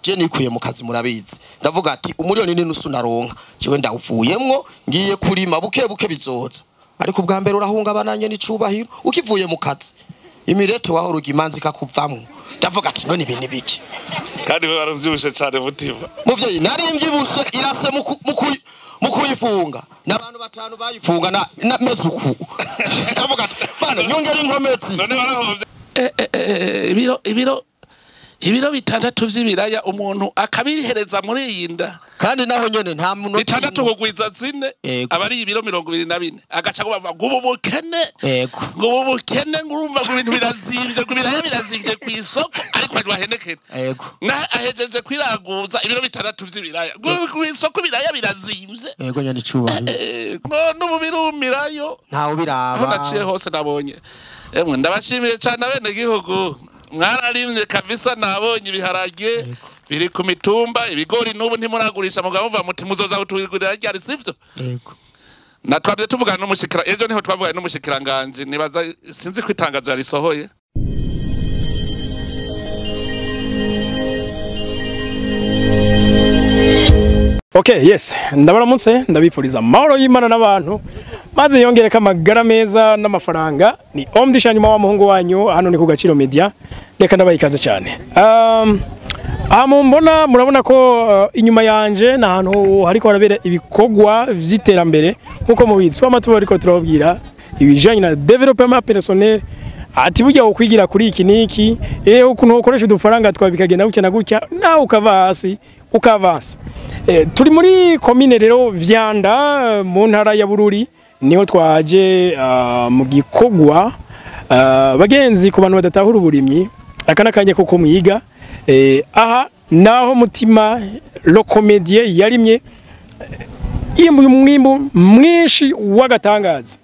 je nikuye mu kazi murabizi ndavuga ati umuriyoni n'inusu naronka jewe ndawuvuyemwo ngiye kurima buke bizoza ariko ubwa mbere urahungabananye n'icubahiro ukivuye mu kazi imirete waho rugimanzi kakuvamwo ndavuga ati none ibintu biki kandi waravyibushe cyane mutima muvyeyi nari mvyibushe irase mu kuyifunga n'abantu batanu bayifunga na mezuku ndavuga ati bana nyongera inkomezi none barahoze ibiro bitandatu vy'ibiraya umuntu akabirihereza muri yinda kandi naho nyene nta muntu bitandatu kugwiza zine abari ibiro 24 agaca ngo bava ngubu bukene ngubu bukene ngurumva ngo ibintu birazimvye kubiraya birazimvye kwisoko ariko ntiwahenekene na ahejeje kwiraguza ibiro bitandatu vy'ibiraya kwisoko biraya birazimvye nyene cuba no mu birumirayo ntawo biraba naciye hose nabonye emwe ndabashimiye cyane abene gihugu mwararimye kabisa nabonye ibiharage biri ku mitumba ibigori nubu ntimuragurisha mugabo muva muti muzoza utugurira ryari sivyo natwabye tuvugana n'umushikira ejo niho twavugana n'umushikiranganje nibaza sinzi kwitangazo yarisohoye Okay, yes. Ndabaramutse ndabifuriza amahoro y'Imana n'abantu. Maze yongereka amagara meza n'amafaranga. Ni Omdisha nyuma wa muhungu wanyu hano ni ku Gaciro Media. Reka ndabayikaze cyane. Mbona murabona ko inyuma yanje na hantu hariko harabera ibikogwa vy'iterambere nkuko mubizi. Amatuba ariko turababwira ibijanye na development personnel. Ati burya ukwigira kuri iki niki ukuntu ukoresha udufaranga twabikagenda gutya na gutya nawe ukava hasi ukavansa. Turi muri komine rero Vyanda mu ntara ya Bururi niho twaje mu gikogwa bagenzi ku bantu badatahura uburimyi akana kanye ko kumwiga aha naho mutima lo comédie yarimye umwimbu mwinshi wagatangaza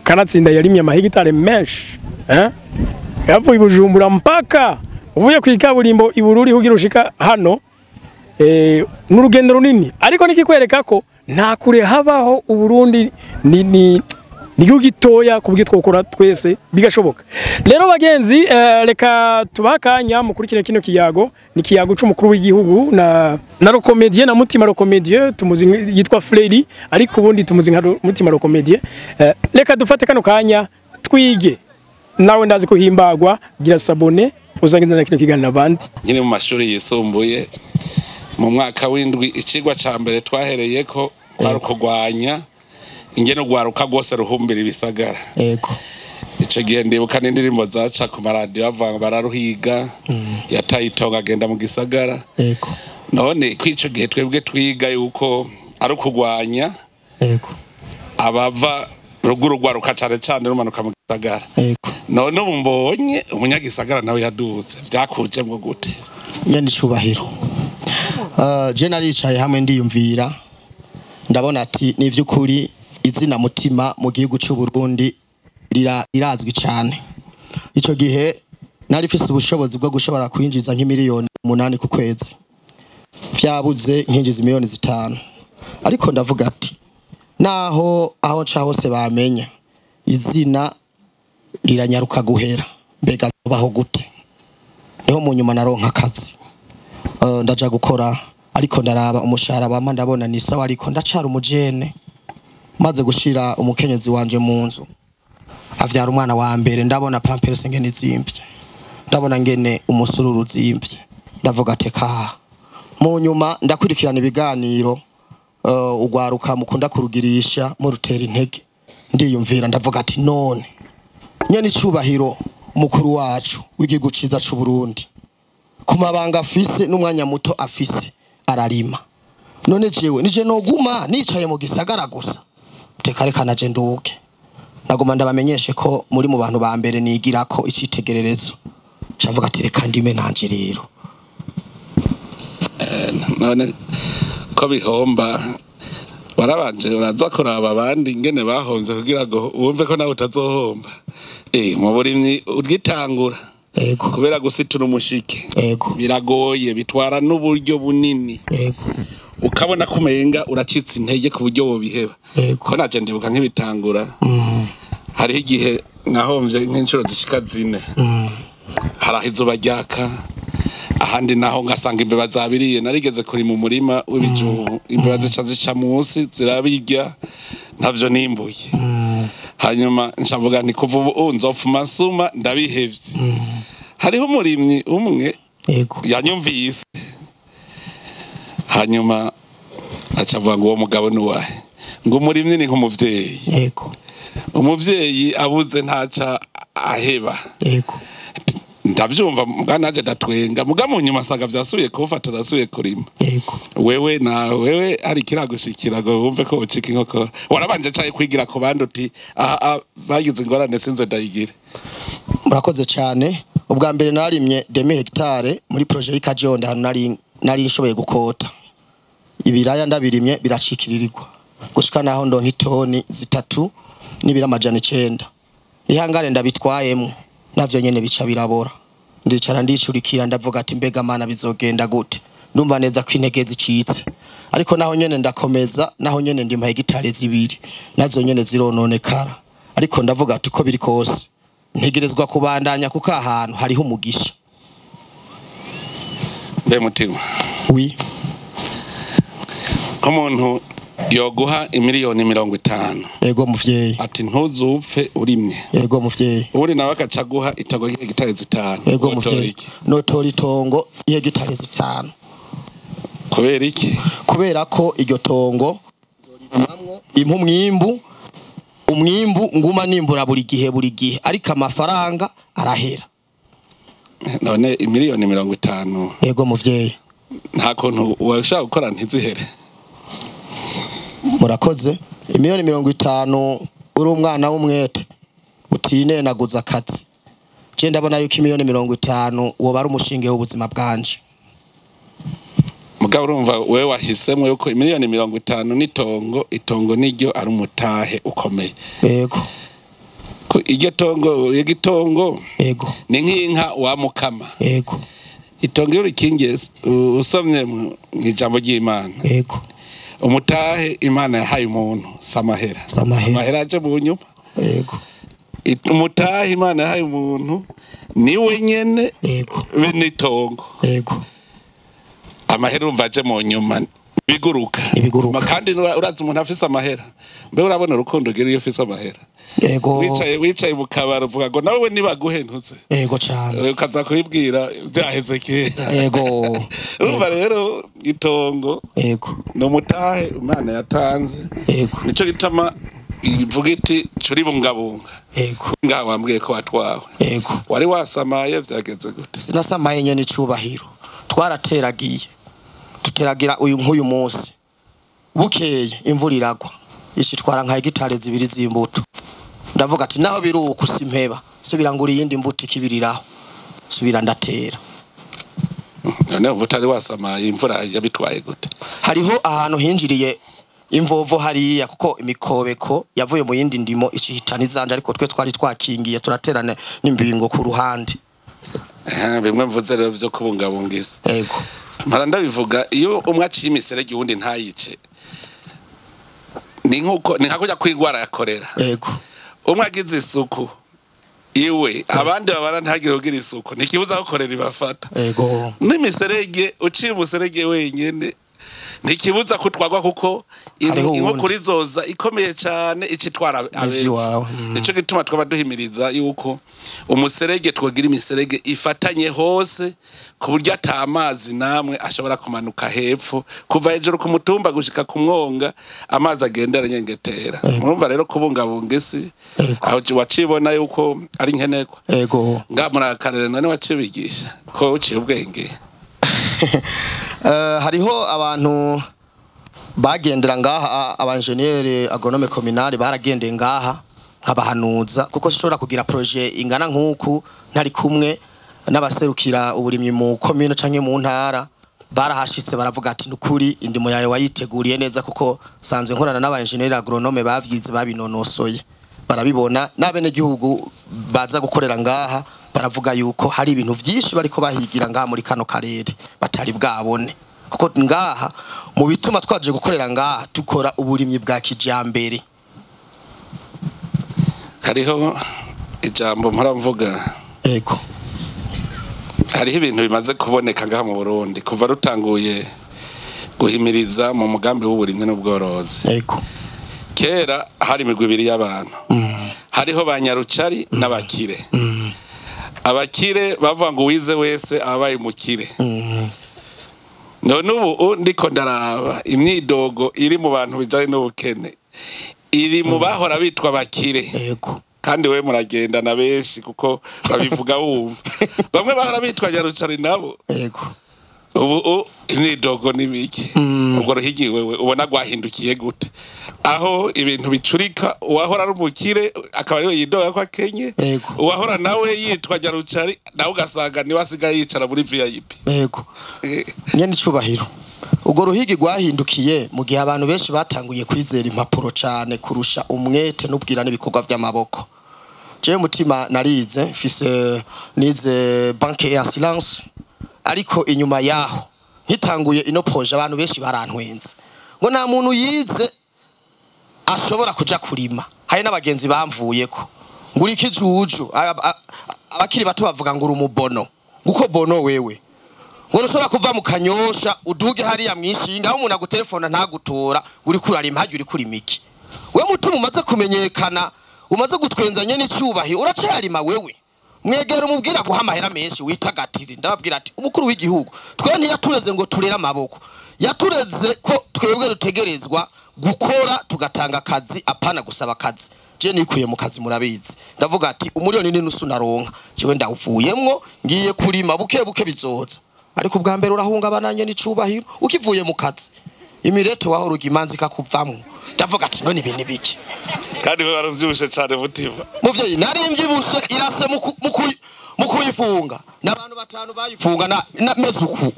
kanatsinda yarimye amahegitare menshi yavuye Bujumbura mpaka uvuye ku ikaburimbo ibururi hugira ushika hano n'urugendo runini ariko nikikwereka ko nta kure habaho uburundi ni gitoya kubwo twokora twese bigashoboka rero bagenzi reka tubakanya mukurikire kino kiyago ni kiyago c'umukuru w'igihugu na rokomedie na mutima rokomedie tumuzi yitwa Freddy ariko ubundi tumuzi nka mutima rokomedie reka dufate kano kanya twige nawe ndazi kuhimbagwa gira sabone uzagenda na kino kiganiro abandi nyine mu mashuri yisumbuye mu mwaka w'indwi ikigwa ca mbere twahereyeko kwari kugwanya ingene gwaruka gose ruhumbira ibisagara ico gihe ndibuka n'indirimbo zaca ku maradiyo bavanga bararuhiga yataye itonga agenda mu gisagara none kwico gihe twebwe twiga yuko ari ukugwanya abava ruguru gwaruka cane cane rumanuka mu gisagara none mbonye umunyagisagara nawe yaduze vyakuje ngo gute nyene cubahiro je naricaye hamwe ndiyumvira ndabona ati ni vy'ukuri izina mutima mu gihugu cy'u Burundi rirazwi cyane ico gihe nari fise ubushobozi bwo gushobora kwinjiza nk'imiliyoni 8 ku kwezi vyabuze nkinjiza miliyoni 5 ariko ndavuga ati naho aho nca hose bamenya izina riranyaruka guhera mbega baho gute niho mu nyuma naronka akazi ndaja gukora ariko ndaraba umushahara bampa ndabona ni sawa ariko ndacara umujene maze gushira umukenyezi wanje mu nzu avyara umwana wa mbere ndabona pampers ngene zimvye ndabona ngene umusururu zimvye ndavuga teka mu nyuma ndakwirikirana ibiganiro ugwaruka mukunda kurugirisha mu rutera intege ndiyumvira ndavuga ati none nyene icubahiro umukuru wacu w'igihugu ciza c'u Burundi kumabanga afise n'umwanya muto afise ararima none jewe nije noguma nicaye mu gisagara gusa tekarekana je nduke naguma ndabamenyeshe ko muri mu bantu ba mbere nigira ko icitegererezo cavuga ati reka ndime nanje rero none ko bihomba warabanje uraza kuraba abandi ngene bahonze kugira ngo wumve ko nawe utazohomba mu burimyi urgitangura kubera gusitura umushike biragoye bitwara n'uburyo bunini ukabona kumenga uracitse intege ku buryo wobiheba ko naje ndibuka nk'ibitangura hari igihe nkahomvye nk'inshuro zishika 4 harahizo bajyaka ahandi naho ngasanga imbeba zabiriye narigeze kuri mu murima w'ibijumbu imbeba zica munsi zirabirya ntavyo nimbuye hanyuma nshavuga ni kuva ubu nzopfuma nsuma ndabihevye hariho umurimyi umwe yanyumvise hanyuma acavuga ngo uwo mugabo ni wahe ngo umurimyi ni nk'umuvyeyi umuvyeyi abuze ntaca aheba ndavyumva muganaje ndatwenga muga mu nyuma saga vyasubiye kufata rasubiye kurima wewe ari kiragushikira ngo wumve ko ucika inkoko warabanje caye kwigira ku bandi uti aha bagize ingorane sinze ndayigire. Murakoze cyane. Ubwa mbere narimye 2 hectare muri projet y'Ikajonda hano nari nshoboye gukota ibiraya ndabirimye biracikiririrwa gushika naho ndonka itoni 3 n'ibira amajana 9 ihangane ndabitwayemo navyo nyene bica birabora ndicara ndicurikira ndavuga ati mbega mana bizogenda gute ndumva neza ko intege zicitse ariko naho nyene ndakomeza naho nyene ndi mu hegitare 2 nazo nyene zirononekara ariko ndavuga ati ko biri kose ntegerezwa kubandanya kuko ahantu hariho umugisha. Mbe mutima umuntu yoguha imiliyoni 50 yego muvyeyi ati ntuzupfe urimye yego muvyeyi uri nawe akacaguha itago y'hegitare 5 yego muvyeyi notora itongo y'hegitare 5 kubera iki kubera ko iryo tongo zorimamwo umwimbu nguma nimbura buri gihe ariko amafaranga arahera none imiliyoni 50 yego muvyeyi nta kuntu washaka gukora ntizihere. Murakoze imiliyoni 50 uri umwana w'umwete utinenaguza akazi je ndabona yuko imiliyoni 50 woba ari umushinge w'ubuzima bwanje mugabo urumva wewe wahisemo yuko imiliyoni 50 itongo niryo ari umutahe ukomeye yego ko iryo tongo yego ni nk'inka wa mukama yego itongo y'urikingiye usomye mu ijambo ry'Imana yego umutahe Imana yahaye umuntu samahera aje mu nyuma yego umutahe Imana yahaye umuntu niwe nyene bene itongo yego amahera umva aje mu nyuma biguruka kandi urazi umuntu afise amahera mbe urabona urukundo gira iyo afise amahera yego wicaye mu kabaro uvuga ngo nawe nibaguhentutse yego cyane ukaza kubibwira byaheze kera yego urumva rero itongo yego no mutahe Imana yatanze yego nico gitama ivuga iti curi bungabunga yego ngaho wambwiye ko watwawe yego wari wasamaye vyageze gute sinasamaye nyene icubahiro twarateragiye tuteragira nk'uyu munsi bukeye imvura iragwa ishitwara nka hegitare 2 z'imbuto ndavuga ati naho biruko usimpeba subira nguri yindi mbuto ikibiriraho subira ndatera none ubutari wasamaye imvura yabitwaye gute hariho ahantu hinjiriye imvovo hariya kuko imikobeko yavuye mu yindi ndimo icihitana izanje ariko twe twari twakingiye turaterana n'imbingo ku ruhande bimwe mvuze rero byo kubungabungisa yego mpara ndabivuga iyo umwe aciye imiserege uwundi ntayice ni nka kujya kwigwara yakorera yego umwe agize isuku iwe abandi babara ntagire ugira isuku ntikibuza gukorera ibafata yego n'imiserege uciye umuserege wenyene ntikibuza kutwagwa kuko inkokuri zoza ikomeye cyane icitwara abeje nico gituma twaba duhimiriza yuko umuserege twogira imiserege ifatanye hose ku buryo atamazi namwe ashobora kumanuka hepfo kuva hejuru ku mutumba gushika ku mwonga amazi agendera nyengetera murumva rero kubungabunga isi aho wacibona yuko ari nkenekwa yego ngamurakarere none wacibigisha ko uciye ubwenge hariho abantu bagendera ngaha abanjeniyeri agronome communale baragendeye ngaha nkabahanuza kuko sishobora kugira projet ingana nk'uku ntari kumwe n'abaserukira uburimyi mu commune canke mu ntara barahashitse baravuga ati nukuri indimo yawe wayiteguriye neza kuko sanzwe nkorana n'abanjeniyeri agronome bavyize babinonosoye barabibona n'abene gihugu baza gukorera ngaha baravuga yuko hari ibintu vyinshi bariko bahigira ngaha muri kano karere batari bwabone kuko ngaha mu bituma twaje gukorera ngaha tukora uburimyi bwa kijambere. Hariho ijambo mpora mvuga yego hariho ibintu bimaze kuboneka ngaha mu Burundi kuva rutanguye guhimiriza mu mugambi w'uburimyi n'ubworozi. Yego. Kera hari imigwi ibiri y'abantu. Hariho banyarucari n'abakire. Abakire bavuga ngo wize wese abaye umukire. None ubu ndiko ndaraba imyidogo iri mu bantu bijanye n'ubukene. Iri mu bahora bitwa abakire. Yego. Kandi we muragenda na benshi kuko babivuga wumva. Bamwe bahora bitwa nyarucari nabo. Yego. Ubu imyidogo nibiki. Ubwo ruhigi wewe ubona gwahindukiye gute? Aho ibintu bicurika uwahora ari umukire akaba ariwe yidoga kwa Kenya. Uwahora nawe yitwa nyarucari nawe ugasanga ni wasigaye yicara muri VIP. Yego. Nyene icubahiro. Ubwo ruhigi gwahindukiye mu gihe abantu benshi batanguye kwizera impapuro cyane kurusha umwete n'ubwirane ibikorwa by'amaboko. Je mutima narize mfise nize banque et assurance ariko inyuma yaho ntitanguye ino projet abantu benshi barantwenze ngo nta muntu yize ashobora kuja kurima. Hari n'abagenzi bamvuyeko nguri ikijuju abakiri bato bavuga ngo urumubono guko bono wewe ngo nushobora kuva mu kanyosha uduge hariya mwishinga aho umuntu agutelefona ntagutora uri kurarima haje uri kurima iki. We mutima umaze kumenyekana umaze gutwenzanye n'icyubahiro uracyarima wewe mwegera umubwira guha amahera menshi witagatire. Ndababwira ati umukuru w'igihugu twe ntiyatureze ngo turere amaboko, yatureze ko twebwe dutegerezwa gukora tugatanga akazi apana gusaba akazi. Je nikuye mu kazi murabizi ndavuga ati umuriyoni n'inusu naronka jewe ndawuvuyemwo ngiye kurima buke buke bizoza. Ariko ubwa mbere urahungabananye n'icubahiro ukivuye mu kazi imireto waho rugimanzi kakuvamwo. Ndavuga ati none ibintu biki kandi we waravyibushe cyane mutima. Muvyeyi nari mvyibushe irase mu kuyifunga n'abantu batanu bayifunga na mezuku.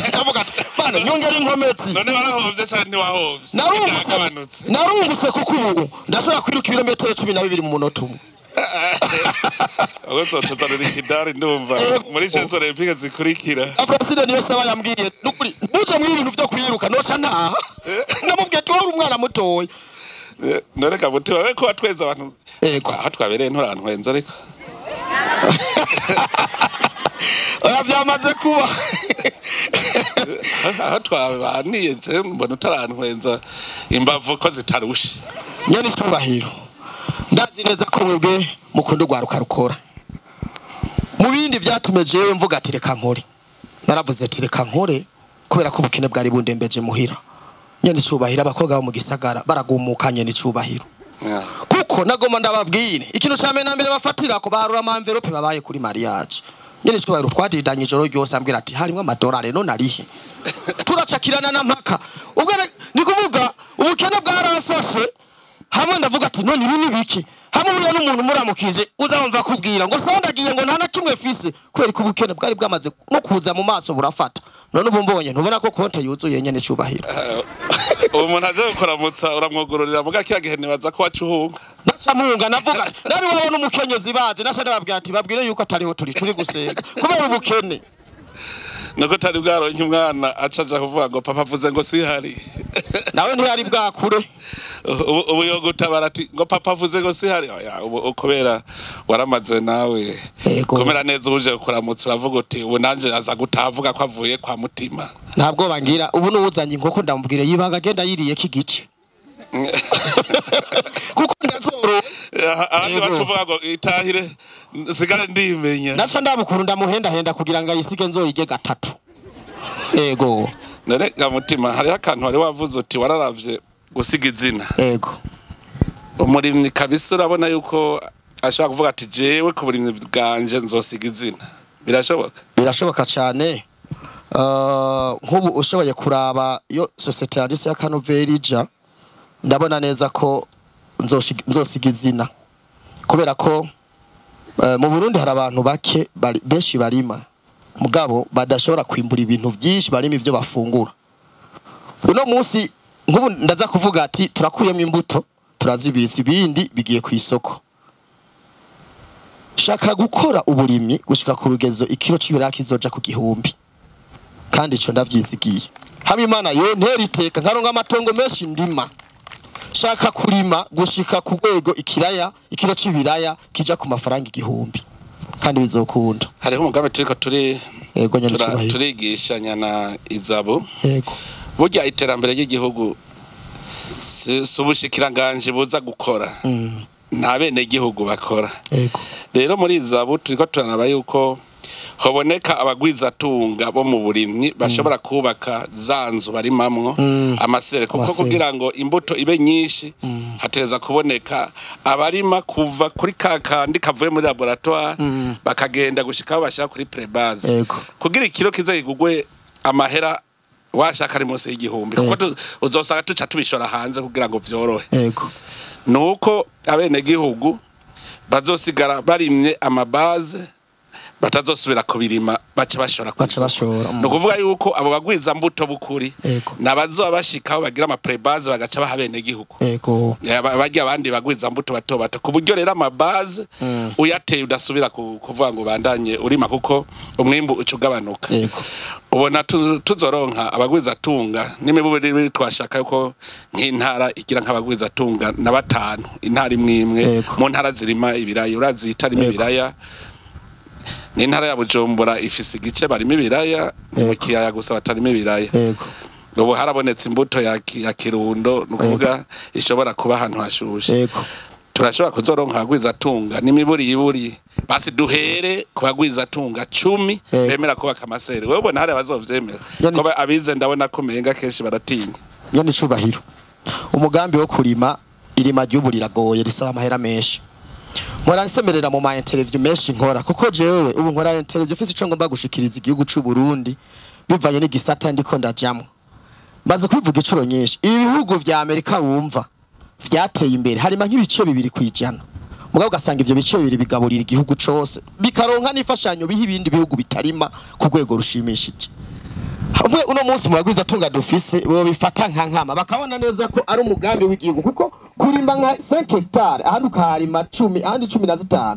Ndavuga ati bana nyongera inkomezi. None warahovye cyane ntiwahovye. Narungutse kuko ubu ndashobora kwiruka ibirometero 12 mu munota umwe. Aho tsotsana n'ikidari ndumva muri cyenzo Olympique zikurikira. Afaside niyo saba yambwiye nukuri buje mu bintu byo kwiruka noca nta. Namubwiye to uri umwana mutoyi. None kabuti wawe ko watweza abantu. Aho twabereye nturantwenza ariko. Oya byamaze kuba. Aho twabaniye je mbona utarantwenza imbavu ko zitarushe. Nyene cyubahiro. Ndazi neza ko mwebwe mukunda gwaruka rukora. Mu bindi byatume jewe mvuga ati reka nkore. Naravuze ati reka nkore kubera ko ubukene bwari bundembeje muhira. Nyene cyubahiro abakobwa bo mu gisagara baragumukanye n'icubahiro. Kuko nagoma ndababwire ikintu cyame na mbere bafatira ko baharura ama envelope babaye kuri mariage. Nyene cyubahiro twadidanye ijoro ryose ambwira ati harimo amadolari none arihe. Turacakirana na mpaka. Ubwo ni kuvuga ubukene bwarafashe. Hamwe ndavuga ati none ibi nibiki hamwe buriya n'umuntu muramukije uzamva kubwira ngo sondagiye ngo nta na kimwe fise kweri kubukene bwari bwamaze no kuza mu maso burafata. None ubu mbonye ntubona ko konte yuzuye nyene cyubahiro. Umuntu aje gukoramutsa uramwogororera muga kiyagihene baza ko wacuhunga. Nacamunga navuga nari wabona umukenyezi baje nashaka babwira ati babwire yuko atariho turi gusenga kubera ubukene. Nuko tari bwaronke umwana acaja kuvuga ngo papa avuze ngo sihari. Nawe ntiyari bwakure. Ubu yo gutabara ati ngo papa avuze ngo sihari. Oya kubera waramaze nawe. Komera neza uje kuramutsa uravuga uti ubu nanje aza gutavuga ko avuye kwa mutima. Ntabwo bangira ubu n'uzanye inkoko ndamubwire yibaga agenda yiriye kigice. Kuko ndazoro ahandi bacuvuga ngo itahire sigara ndimenya. Naca ndabukuru ndamuhenda kugira ngo ayisige nzoyige gatatu. Yego. None gamutima hari akantu wari wavuze uti wararavye gusiga izina. Yego. Umurimyi kabisa urabona yuko ashaka kuvuga ati jewe ku burimyi bwanje nzosiga izina. Birashoboka? Birashoboka cyane. Nk'ubu ushoboye kuraba yo societe ya Kanoverija ndabona neza ko nzosiga izina kubera ko mu Burundi hari abantu bake benshi barima mugabo badashobora kwimbura ibintu byinshi barimo ivyo bafungura. Uno munsi nk'ubu ndaza kuvuga ati turakuyemo imbuto turazibitse ibindi bigiye ku isoko. Shaka gukora uburimyi gushika ku rugezo ikiro c'ibiraya kizoja ku gihumbi kandi ico ndavyizigiye. Habimana yo nteriteka nkaronka amatongo menshi ndima. Shaka kurima gushika ku rwego ikiraya ikiro c'ibiraya kija ku mafaranga igihumbi kandi bizokunda. hariho umugambi turiko Yego nyene cyubahiro. turigishanya na izabo. Yego. Burya iterambere ry'igihugu subushikiranganje buza gukora. Nta bene gihugu bakora. Yego. Rero muri izabo turiko turanaba yuko hoboneka abagwiza tunga bo mu burimyi bashobora kubaka zanzu barimamwo amasere kuko kugira ngo imbuto ibe nyinshi hateza kuboneka abarima kuva kuri kakandi kavuye muri laboratoire bakagenda gushikaho bashaka kuri prebase kugira ikiro kizagugwe amahera washaka ari munsi y'igihumbi kuko uzosanga tuca tubishora hanze kugira ngo vyorohe nuko abene gihugu bazosigara barimye amabaze batazosubira kubirima bace bashora no kuvuga yuko abo bagwiza mbuto bukuri nabazo bashikaho bagira ama prebase bagaca bahabene gihugu bajya abandi bagwiza mbuto bato bato ku buryo rero amabase uyateye udasubira kuvuga ngo bandanye urima kuko umwimbu ucugabanuka ubona tuzoronka abagwiza tunga n'imiburi twashaka yuko nk'intara igira nk'abagwiza tunga na batanu intara imwe mu ntara zirima ibiraya urazita ibiraya n'intara ya Bujumbura ifise igice barimo ibiraya mu kiyaya gusa batarimo ibiraya ubu harabonetse imbuto ya Kirundo nukuvuga ishobora kuba ahantu hashushe turashobora kuzoronka abagwiza tunga n'imiburi basi duhere ku bagwiza tunga 10 bemera kubaka amasere wewe ubona hari abazovyemera ko abize ndabona ko menga kenshi baratinya nyane cubahiro umugambi wo kurima irima ry'uburiragoye risaba amahera menshi Moransemerera mu ma interview menshi nkora kuko jewe ubu nkora interview ufite ico ngomba gushikiriza igihugu cy'u Burundi bivanye n'igisata ndiko ndajamwe maze kwivuga icuro nyinshi ibi bihugu vya Amerika wumva vyateye imbere harima nk'ibice 2 kwijana mugabo gasanga ivyo bice 2 bigaburira igihugu cose bikaronka n'ifashanyo biha ibindi bihugu bitarima ku rwego rushimishije hamwe uno munsi mu bagwiza tunga dufise bo bifata nkama bakabona neza ko ari umugambi w'igihugu kuko kurimba nka 5 hectare ahantu karima 10 ahandi 15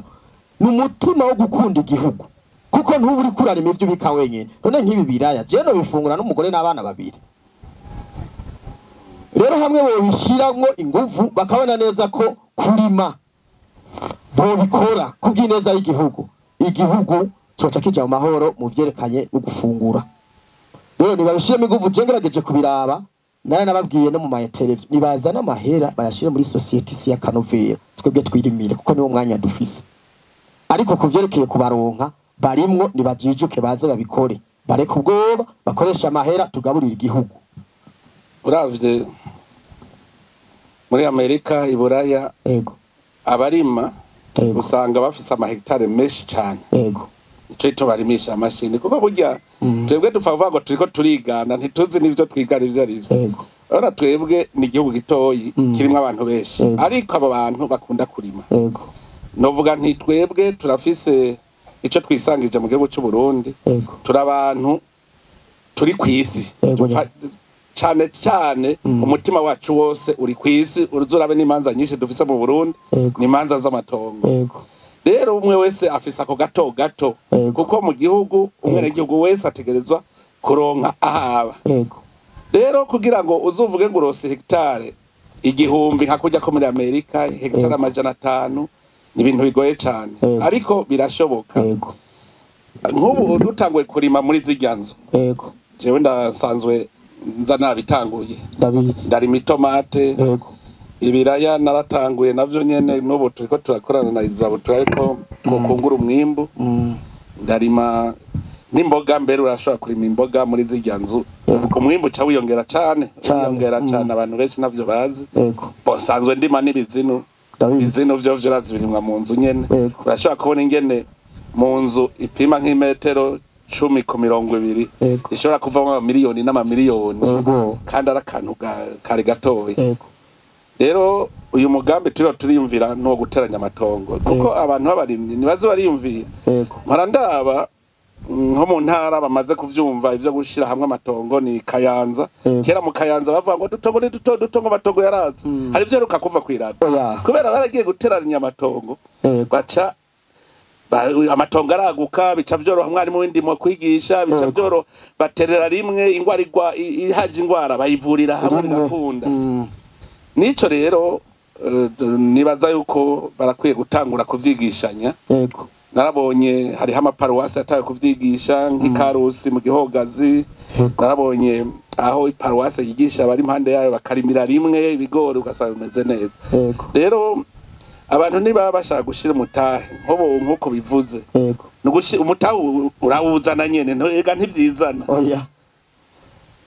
n'umutima wo gukunda igihugu kuko ntuburi kurarima ivyo bika wenyene none nk'ibi biraya je no bifungura n'umugore n'abana babiri rero hamwe bo bishiramwo inguvu bakabona neza ko kurima bo bikora kubw'ineza y'igihugu coca kija mu mahoro mu vyerekanye no gufungura rero nibabishiremo inguvu jengerageje kubiraba naye nababwiye no mu ma interview nibazana amahera bayashire muri society ya Kanovera twebwe twirimire kuko niwo mwanya dufise ariko kuvyerekeye kubaronka barimwo nibajijuke baze babikore bareka ubwoba bakoresha amahera tugaburira igihugu uravye muri Amerika iburaya abarima usanga bafise ama hectare menshi cyane ico barimisha amashini kuko burya twebwe dufavuga ngo turiko turigana ntituzi n'ivyo twigana ivyo arivyo ora twebwe ni igihugu gitoyi kirimo abantu benshi ariko abo bantu bakunda kurima novuga nti twebwe turafise ico twisangije mu gihugu cy'u Burundi turabantu turi kwisi cyane umutima wacu wose uri kwisi uruzurabe n'imanza nyinshi dufise mu Burundi n'imanza z'amatongo rero umwe wese afisa ko gato kuko mu gihugu umwene gihugu wese ategerezwa kuronka ahaba rero kugira ngo uzuvuge ngo urose hectare igihumbi nka kujya ko muri Amerika hectare 500 ni ibintu bigoye cyane ariko birashoboka nk'ubu dutangwe kurima muri ziryanzo jewe ndasanzwe nza nabitanguye ndarima itomate ibiraya naratanguye navyo nyene n'ubu turiko turakorana na izabo turariko kungura umwimbu ndarima n'imboga mbere urashobora kurima imboga muri ziryanzu umwimbu ca wiyongera cyane abantu benshi navyo bazi bosanzwe ndima n'ibizinu izinu vyo razibirimwa mu nzu nyene urashobora kubona ingene mu nzu ipima nk'imetero 10 ku 20 ishobora kuvamo miliyoni n'amamiliyoni kandi arakantu kari gatoye rero uyu mugambi turiyumvira no guteranya amatongo kuko abantu babarimye nibazo bariyumvira marandaba nko mu ntara bamaze kuvyumva ivyo gushira hamwe amatongo ni Kayanza kera mu Kayanza bavuga ngo dutongo ni dutongo amatongo yaraza hari ivyo ruka kuva kwirata kubera baragiye guteranya amatongo baca amatongo araguka bica vyoro mwarimu w'indimo kwigisha bica vyoro baterera rimwe ingwara ihaje ingwara bayivurira hamwe gakunda nico rero nibaza yuko barakwiye gutangura kuvyigishanya narabonye hariho amaparuwasi ataye kuvyigisha nk'ikarusi mu Gihogazi narabonye aho iparuwasi yigisha bari impande yayo bakarimira rimwe ibigori ugasanga bimeze neza rero abantu niba bashaka gushira umutahe nkuko bivuze umutahe urawuzana nyene ntega ntivyizana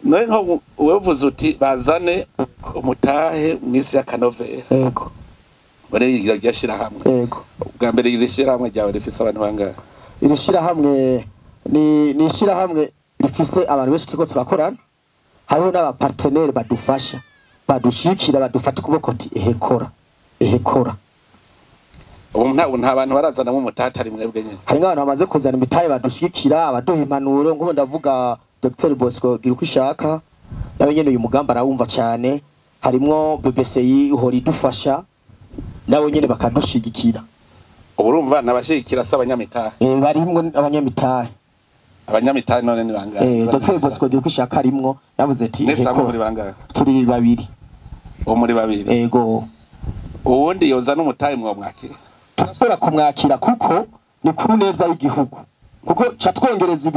none nko wevuze uti bazane umutahe mwisi ya kanovera bare yashira hamwe bwa mbere irishira hamwe ryawe rifise abantu bangahe irishira hamwe ni shira hamwe rifise abantu benshi tuko turakorana hariho n'aba partenaire badufasha badushikira badufata kuboko ati ehekora ubu nta bantu barazana mu mutata ari mwebwe nyene hari abantu bamaze kuzana imitahe badushikira abaduha impanuro ngo ndavuga Dr Bosco Girukwishaka nawe nyene uyu mugamba arawumva cyane harimwo BBCI uhora idufasha nawe nyene bakadushigikira urumva nabashigikira s'abanyamitahe barimwo abanyamitahe none ni bangahe Dr Bosco Girukwishaka arimwo yavuze ati nesa muri bangahe turi babiri muri babiri yego uwundi yoza n'umutahe mwa mwakira turashobora kumwakira kuko ni ku neza y'igihugu kuko catwongereza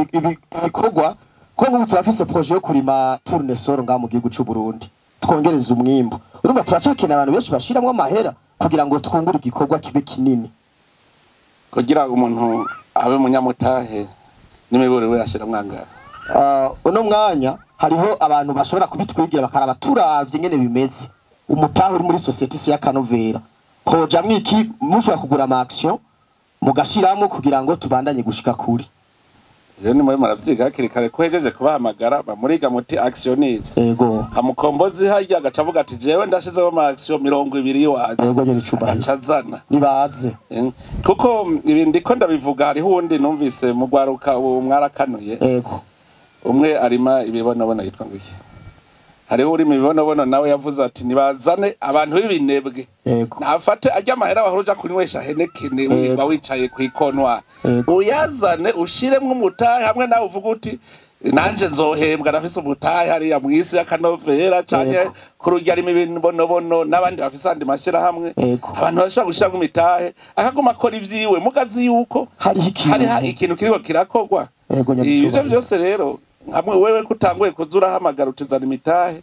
ibikorwa ko nk'ubu turafise projet yo kurima tournesol nga mu gihugu cy'u Burundi twongereza umwimbo urumva turacakina abantu benshi bashiramwe amahera kugira ngo twungure igikorwa kibe kinini kugira umuntu abe munyamutahe n'imibore we ashira mwanga uno mwanya hariho abantu bashobora kubitwigira bakaraba turavye ngene bimeze umutahe uri muri society ya Kanovera hoja mwiki mushobora kugura ama action mugashiramo kugira ngo tubandanye gushika kuri rero ni mwe maravyiga kirikare ko hejeje kubahamagara bamuriga muti actioniste yego kamukombozi hajya gacavuga ati jewe ndashizeho ama action 20 iwaje yego nyene cuba acazana nibaze kuko ibindi ko ndabivuga hariho undi numvise mugwaruka umwarakanuye yego umwe arima ibibonabona yitwa ngiki hariho uri mibonabona nawe yavuze ati nibazane abantu b'ibinebwe nafate ajya amahera bahoruja kunywesha henekene wicaye kwikontwa uyazane ushiremwe umutahe hamwe nawe uvuga uti nanje nzohembwa nafise umutahe hariya mwisi ya Kanovera canke kurujya ari mibonabona n'abandi bafise andi mashira hamwe abantu bashaka gushaka umitahe akagoma akora ivyiwe mugazi yuko hari ikintu kiriko kirakogwa ivyo byose rero hamwe wewe kutanguye kuzura hamagara utizana imitahe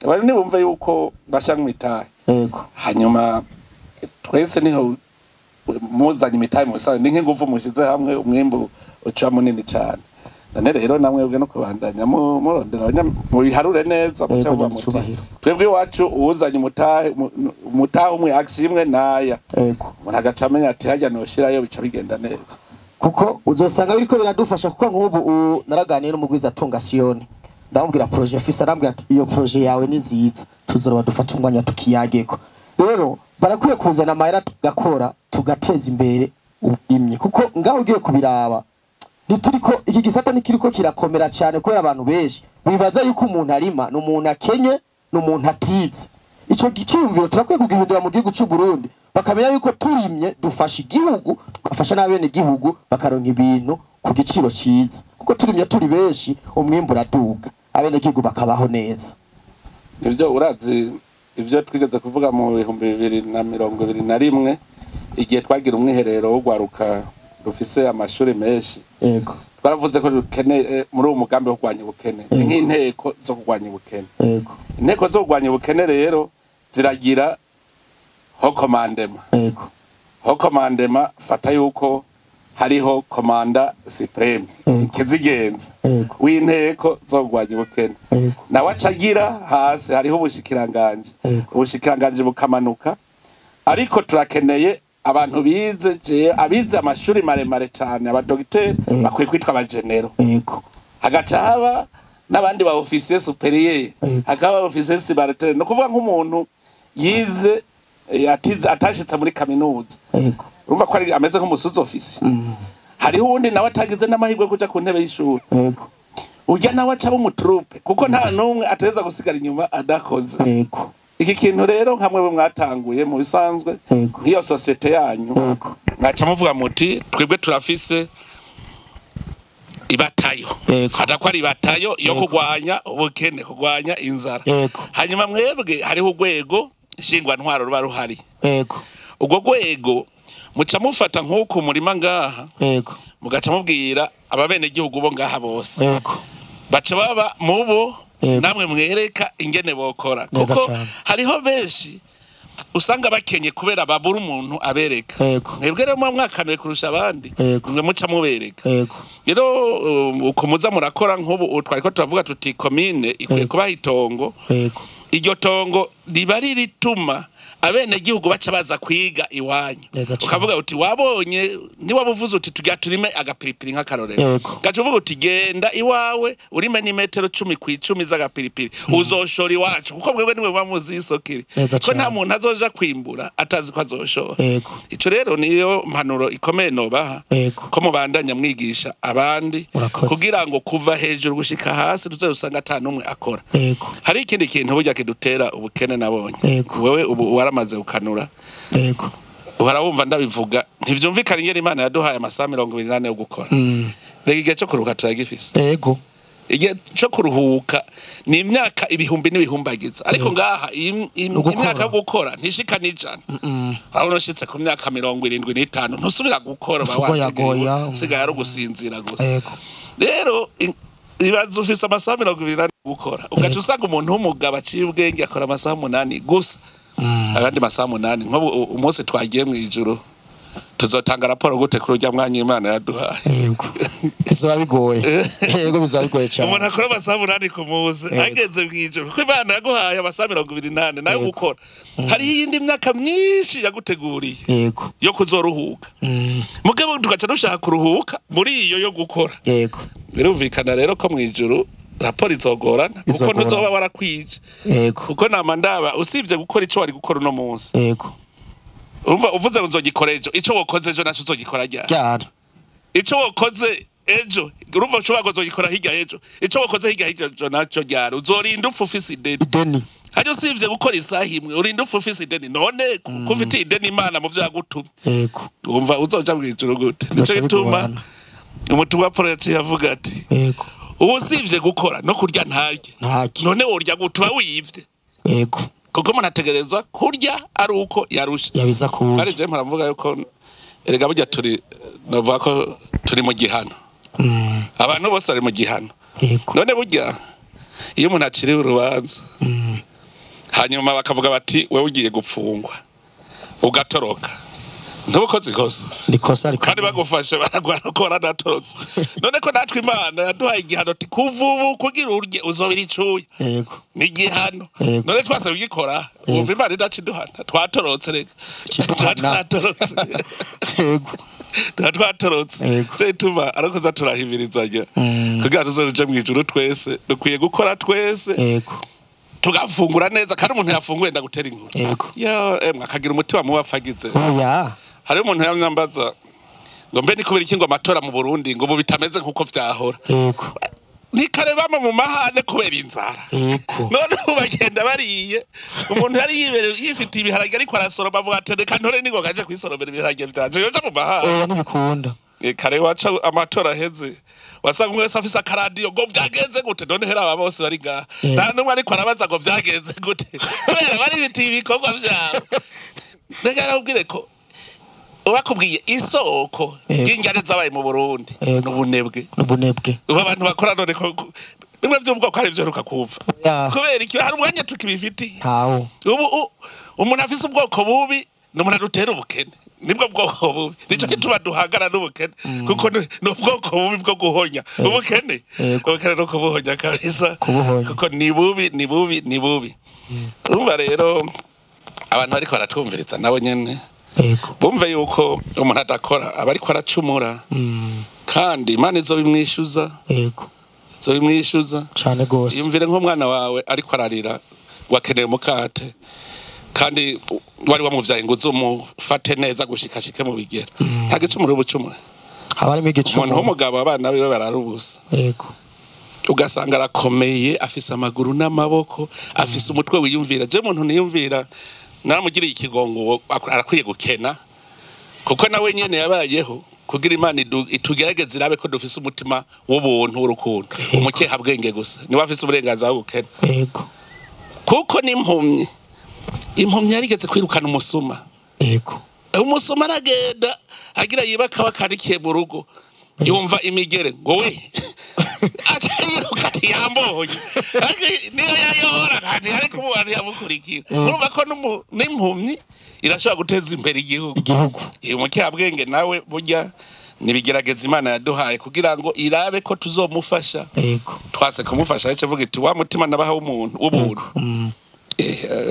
bari nibumve yuko bashaka imitahe hanyuma twese niho muzanye imitahe mu bisanzwe ni nk'ingufu mushize hamwe umwimbu uca munini cyane nane rero namwe bwe no kubandanya murondera mu biharure neza mucyo muti twebwe wacu uzanye umutahe umwe akishimwe naya umuntu agacamenya ati hajya no shirayo bica bigenda neza kuko uzosanga biriko biradufasha kuko nk'ubu naraganiye n'umugwiza Tunga Sioni ndamubwira projet fisa arambwira ati iyo projet yawe ni nziza tuzoroba dufata umwanya tukiyageko rero barakwiye kuzana amahera tugakora tugateza imbere ubimye kuko ngaho ugiye kubiraba nituriko iki gisata nikiriko kirakomera cyane ko abantu benshi bibaza yuko umuntu arima n'umuntu akenye n'umuntu atize ico gicumviro turakwiye kugihindura mu gihugu cy'u Burundi bakamenya yuko turimye dufasha igihugu tugafasha n'abene igihugu bakaronka ibintu ku giciro ciza kuko turimye turi benshi umwimbu uraduga abene igihugu bakabaho neza ivyo urazi ivyo twigeze kuvuga mu 2021 igihe twagira umwiherero wo gwaruka rufise amashuri menshi twaravuze ko dukene muri uwo mugambi wo kurwanya ubukene nk'inteko zo kurwanya ubukene inteko zo kurwanya ubukene rero ziragira ho komandema fata yuko hariho komanda supreme kizigenza w'inteko zo kurwanya ubukene nawe acagira hasi hariho ubushikiranganje bukamanuka ariko turakeneye abantu abize amashuri maremare cyane abadogiteri bakwiye kwitwa abagenero hagaca haba n'abandi ba officier supérieur hakaba officier subalterne no kuvuga nk'umuntu yize atashitse muri kaminuza urumva ko ari ameze nk'umusuzi office hariho undi nawe atagize n'amahirwe kuja ku ntebe y'ishuri ujya nawe acaba umutrupe kuko nta numwe ateza gusigara inyuma adakoze iki kintu rero nkamwe mwatanguye mu bisanzwe nk'iyo societe yanyu mwaca muvuga muti twebwe turafise ibatayo fata ko ari ibatayo yo kugwanya ubukene kugwanya inzara hanyuma mwebwe hariho urwego shingwa ntwaro ruba ruhari urwo rwego muca mufata nk'uko umurima ngaha yego mugaca mubwira ababene gihugu bo ngaha bose yego baca baba mubo Yego. namwe mwereka ingene bokora Neza kuko cane. hariho benshi usanga bakenye kubera babura umuntu abereka Yego. mwebwe rero mwakanuye kurusha abandi Yego. mwe muca mubereka yego rero uko muza murakora nk'ubu twariko turavuga tuti komine ikwiye Yego. kubaha itongo yego iryo tongo riba rirituma abene gihugu baca baza kwiga iwanyu Neza cane. ukavuga uti wabonye niwabuvuze uti tujya turime agapiripiri nk'akarorero Yego. gaca uvuga uti genda iwawe urime n'imetero 10 ku 10 z'agapiripiri uzoshora iwacu kuko mwebwe niwe bamuzi isokiri Neza ko cane. nta muntu azoja kwimbura atazi ko azoshora yego ico rero niyo mpanuro ikomeye nobaha yego ko mubandanya mwigisha abandi Murakoze. kugira ngo kuva hejuru gushika hasi tuzosanga ata numwe akora yego hari ikindi kintu burya kidutera ubukene nabonye Yego. wewe ubu waramaze gukanura yego warawumva ndabivuga ntivyumvikana ingene Imana yaduhaye amasaha 28 yo gukora rega igihe cyo kuruhuka turagifise yego igihe cyo kuruhuka ni imyaka ibihumbi n'ibihumbagiza ariko ngaha imyaka yo gukora ntishika n'ijana urabona ushitse ku myaka 75 ntusubira gukora Usugoyagoya. sigaye ari ugusinzira gusa yego rero ibaza ufise amasaha 28 gukora ugaca usanga umuntu w'umugabo aciye ubwenge akora amasaha 8 gusa abandi masaha 8 nk'ubu umunsi twagiye mu ijuru tuzotanga raporo gute kuri urya mwanya Imana yaduhaye yego bizoba bigoye yego bizoba bigoye cyane umuntu akora amasaha 8 ku munsi ageze mu ijuru kuko Imana yaguhaye amasaha 28 nayo gukora hari iyindi myaka myinshi yaguteguriye yego yo kuzoruhuka mugabo tugaca dushaka kuruhuka muri iyo yo gukora yego birumvikana rero ko mu ijuru raporo izogorana kuko ntuzoba warakwije yego kuko nama ndaba usibye gukora ico wari gukora uno munsi yego urumva uvuze ngo uzogikora ejo ico wokoze ejo naco uzogikora ryari cyane ico wokoze ejo urumva ushobora kuzogikora hirya ejo ico wokoze hirya ejo naco ryari uzorinda ufise ideni ideni haje usibye gukora isaha imwe urinda ufise ideni none kufite ideni Imana mu vyo yagutumye yego umva uzoja mu ijuru gute nico gituma umutumwa Paul yavuga ati yego ubu usibye gukora no kurya ntarye ntaki none urya gutuba wiyivye yego kuko umuntu ategerezwa kurya ari uko yarusha yabiza kuza ari je mparavuga yuko erega burya turi novuga ko turi mu gihano abantu bose ari mu gihano yego none burya iyo umuntu akiriwe urubanza hanyuma bakavuga bati wewe ugiye gupfungwa ugatoroka ntubukoze kosa nikosa ariko kandi bagufashe baragwana ko ranatorotse none ko natwe Imana yaduhaye igihano ati kuvubu kugira urye uzobira icuye yego ni igihano Yego. none twase ugikora umva Imana idaciduhana twatorotse reka twatorotse yego twatorotse Yego. cyo ituma arakoza turahibirizanya kugira tuzoruje mu ijuru twese dukwiye gukora twese yego tugafungura neza kandi umuntu yafunguye ndagutera inkuru yego ya akagira umutima mubafagize oya hari umuntu yamyambaza ngo mbe ni kubera iki ngo amatora mu Burundi ngo bitameze nkuko vyahora yego nikare bama mu mahane kubera inzara yego none bagenda bariye umuntu yari yifitiye ibiharage ariko arasoroma avuga ati reka ntore ningo gaje kwisoromera ibiharage vyanje yoja mu mahane oya ntibikunda kare waca amatora aheze wasanga umwe wese afise akaradiyo ngo vyagenze gute none hera aba bose bari ngaha nta numwe ariko arabaza ngo vyagenze gute kubera bari bitiye ibikorwa vyabo reka arabwire ko ubakubwiye isoko ry'injyane zabaye mu Burundi n'ubunebwe ubu abantu bakora none ko bimwe vy'ubwoko hari vyo ruka kumva kubera iki hari umwanya tukibifitiye ubu umuntu afise ubwoko bubi n'umuntu adutera ubukene nibwo bwoko bubi nico gituma duhangana n'ubukene kuko n'ubwoko bubi bwo guhonya ubukene no kubuhonya kabisa kuko ni bubi urumva rero abantu bariko baratwumviriza nabo nyene bumve yuko umuntu adakora aba ariko aracumura kandi Imana izobimwishyuza cyane gose yumvire nk'umwana wawe ariko ararira wakeneye umukate kandi wari wamuvyaye ngo uzumufate neza gushikashike mu bigera nta gicumuro ubucumura habarimo igicumuro umuntu w'umugabo abana biwe bararubusa ugasanga arakomeye afise amaguru n'amaboko afise umutwe wiyumvira je umuntu niyumvira naramugiriye ikigongo arakwiye gukena kuko nawe nyene yabayeho kugira Imana itugerageze irabe ko dufise umutima w'ubuntu w'urukundo umukeha bwenge gusa ni wafise uburenganzira bwo gukena kuko n'impumyi yarigeze kwirukana umusuma umusoma aragenda agira yibaka bakarikiye mu rugo yumva imigere ngo we acayiruka ati yambonye niyo yayora kandi ariko ubu yamukurikira urumva ko n'impumyi irashobora guteza imbere igihugu umucyabwenge nawe burya nibigerageza Imana yaduhaye kugira ngo irabe ko tuzomufasha twase kumufasha yace vuga iti wa mutima nabaha umuntu w'ubuntu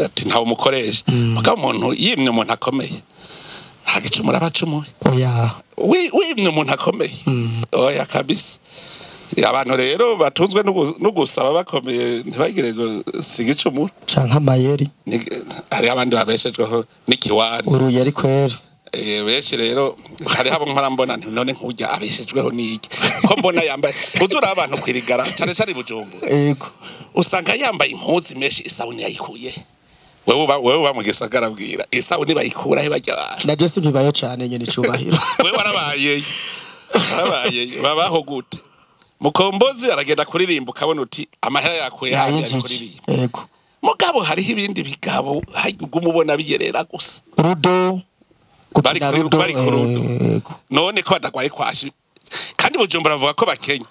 ati ntawe umukoresha muga umuntu yimye umuntu akomeye hagicumura abacumuye oya wimye umuntu akomeye oya kabisa abantu rero batunzwe no gusaba bakomeye ntibagire ngo sigicumura canka amayeri hari abandi babeshejweho n'ikiwani uruyeri kwera benshi rero hari habo nkarambona none nkujya abeshejweho n'iki ko mbona yambaye uzura abantu kwirigara cyane cyane Bujumbura yego usanga yambaye impuzu meshi isabuni yayikuye wewe bamugisagara bwira isabuni bayikura he bajya na Jesse bibayo cyane nyene cyubahiro wewe warabaye babaho gute mukombozi aragenda kuririmba ukabona uti amahera yakuye haje kuririmba yego mugabo hariho ibindi bigabo umubona bigerera gusa rudo bari kurudo none ko badagwaye kwashi kandi Bujumbura bavuga ko bakenya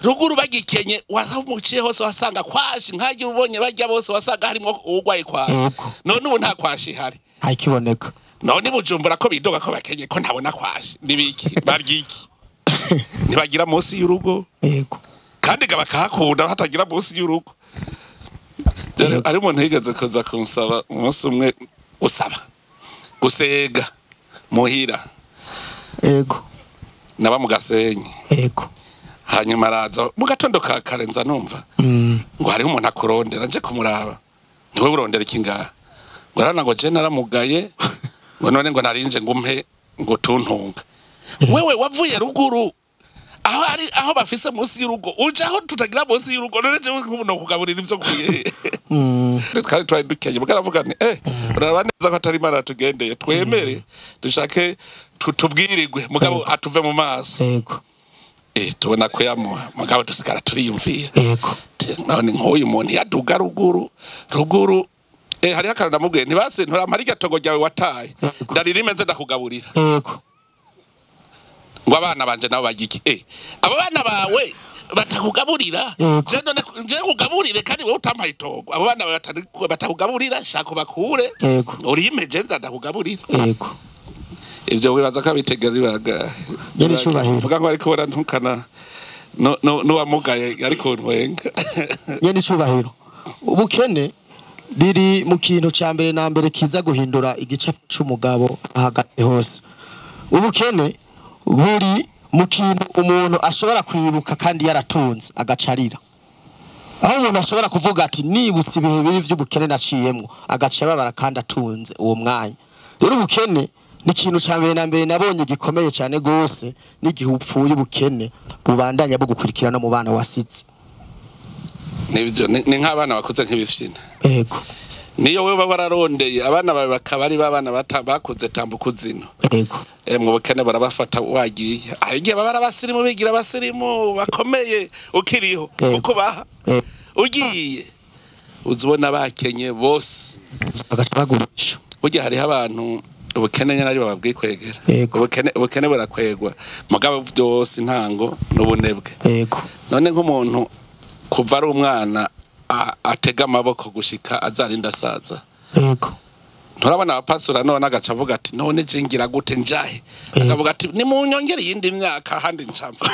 ruguru bagikenye wazamuciye hose wasanga kwashi nkaje ubonye bajya bose wasanga harimo ugwaye kwashi none ubu nta kwashi hari hakiboneka none Bujumbura ko bidoga ko bakenye ko ntabona kwashi nibiki baryiki nibagira munsi y'urugo yego kandi gabakahakunda hatagira munsi y'urugo ari umuntu yigeze kuza kunsaba umunsi umwe usaba gusega muhira yego naba mu Gasenyi yego hanyuma araza mu gatondo ka karenza numva ngo hari umuntu akurondera nje kumuraba niwe urondera ikinga ngo arana ngo je naramugaye ngo none ngo narinje ngumpe ngo tuntunga wewe wavuye ruguru aho bafise munsi y'urugo uje aho tutagira munsi y'urugo none je nk'umuntu kugaburira ivyo kuye kandi twaye dukenye bukaravuga ni urabana neza ko atari Imana tugendeye twemere dushake tutubwirigwe mugabo atuve mu maso yego tubona ko yamuha mugabo dusigara turiyumvira yego none nk'uyu muntu yaduga ruguru hari akaranda mubwiye ntibase nturamara togo ryawe wataye ndaririmeze ndakugaburira yego ngo abana banje nabo bagiki abo bana bawe batakugaburira je kugaburire kandi wowe utampaye itogo abo bana batakugaburira shaka bakure urimeje ndakugaburira yego ivyo wibaza ko abitegera ibaga nyene cyubahiro vuga ngo ariko bora ntukana no wamugaye ariko ntwenga nyene cyubahiro ubukene biri mu kintu ca mbere na mbere kiza guhindura igice c'umugabo ahagaze hose ubukene buri mu kintu umuntu ashobora kwibuka kandi yaratunze agacarira aho umuntu ashobora kuvuga ati nibutse ibihe biri vy'ubukene naciyemwo agaca babara kandi atunze uwo mwanya rero ubukene ni ikintu ca mbere na mbere nabonye gikomeye cyane gose n'igihe upfuye ubukene bubandanya bwo gukurikirana mu bana wasize nibyo ni nk'abana bakuze nk'ibifyina yego niyo wewe bararondeye abana bawe bakabari babana bakuze tambuka uzino yego mu bukene barabafata wagiye ahigiye babara basirimu bigira basirimu bakomeye ukiriho uko baha ugiye uzubona bakenye bose agacabagurisha burya hari abantu ubukene nyine ari bababwikwegera ubukene burakwegwa mugabo byose intango n'ubunebwe yego none nk'umuntu kuva ari umwana atega amaboko gushika azarinda saza yego nturabona abapasura none agaca avuga ati none je ngira gute njahe akavuga ati ni mu nyongere yindi myaka handi ncamva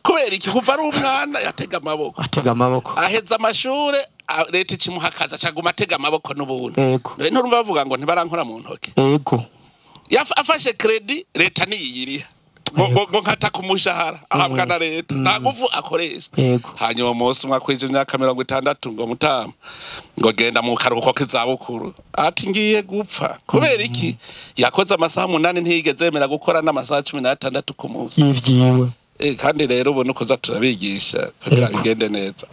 kubera iki kuva ari umwana yatega amaboko aheza amashure leta ikimuhakaza caguma atega amaboko n'ubuntu nturumva bavuga ngo ntibarankora mu ntoke yego afashe credit leta niyiriha ngo nkata kumushahara ahabwa na leta nta nguvu akoresha hanyuma umunsi umwe akwije imyaka 60 ngo mutama ngo genda mu karuhuko k'izabukuru ati ngiye gupfa kubera iki yakoze amasaha 8 ntiyigeze yemera gukora n'amasaha 16 ku munsi yivyiwe kandi rero ubona uko turabigisha kugira bigende neza